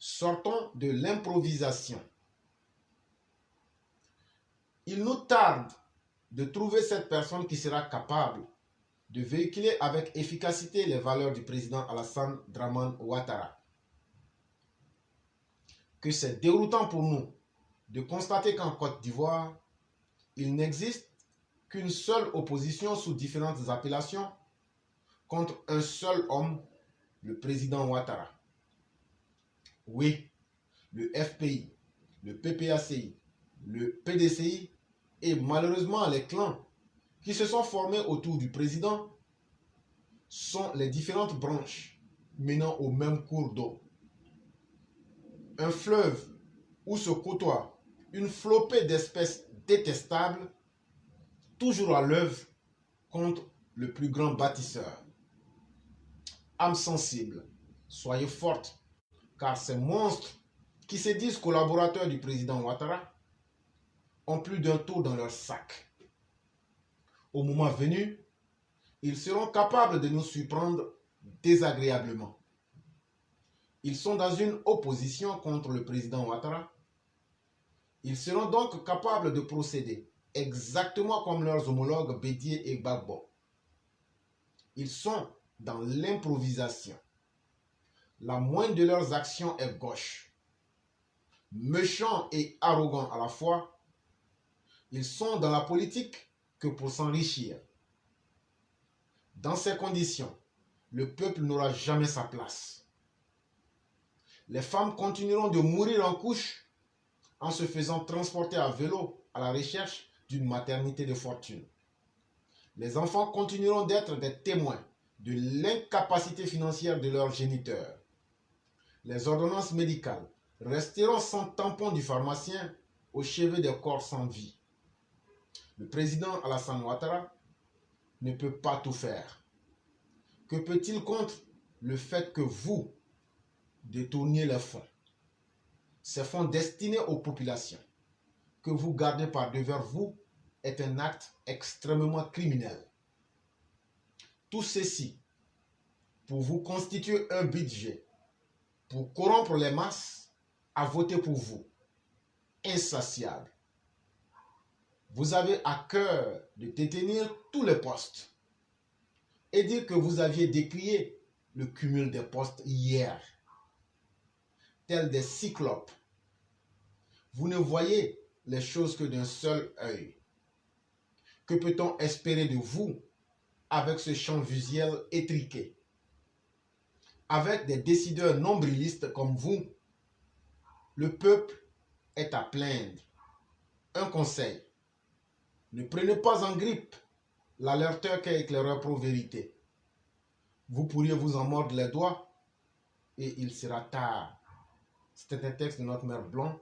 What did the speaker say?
Sortons de l'improvisation. Il nous tarde de trouver cette personne qui sera capable de véhiculer avec efficacité les valeurs du président Alassane Dramane Ouattara. Que c'est déroutant pour nous de constater qu'en Côte d'Ivoire, il n'existe qu'une seule opposition sous différentes appellations contre un seul homme, le président Ouattara. Oui, le FPI, le PPACI, le PDCI et malheureusement les clans qui se sont formés autour du président sont les différentes branches menant au même cours d'eau. Un fleuve où se côtoient une flopée d'espèces détestables, toujours à l'œuvre contre le plus grand bâtisseur. Âme sensible, soyez forte, car ces monstres qui se disent collaborateurs du président Ouattara ont plus d'un tour dans leur sac. Au moment venu, ils seront capables de nous surprendre désagréablement. Ils sont dans une opposition contre le président Ouattara. Ils seront donc capables de procéder exactement comme leurs homologues Bédié et Gbagbo. Ils sont dans l'improvisation. La moindre de leurs actions est gauche. Méchants et arrogants à la fois, ils sont dans la politique que pour s'enrichir. Dans ces conditions, le peuple n'aura jamais sa place. Les femmes continueront de mourir en couche en se faisant transporter à vélo à la recherche d'une maternité de fortune. Les enfants continueront d'être des témoins de l'incapacité financière de leurs géniteurs. Les ordonnances médicales resteront sans tampon du pharmacien au chevet des corps sans vie. Le président Alassane Ouattara ne peut pas tout faire. Que peut-il contre le fait que vous détourniez les fonds? Ces fonds destinés aux populations que vous gardez par devers vous est un acte extrêmement criminel. Tout ceci pour vous constituer un budget, pour corrompre les masses à voter pour vous, insatiable. Vous avez à cœur de détenir tous les postes et dire que vous aviez décrié le cumul des postes hier, tels des cyclopes. Vous ne voyez les choses que d'un seul œil. Que peut-on espérer de vous avec ce champ visuel étriqué? Avec des décideurs nombrilistes comme vous, le peuple est à plaindre. Un conseil, ne prenez pas en grippe l'alerteur qu'est Éclaireur Pro-Vérité. Vous pourriez vous en mordre les doigts et il sera tard. C'était un texte de notre mère Blanc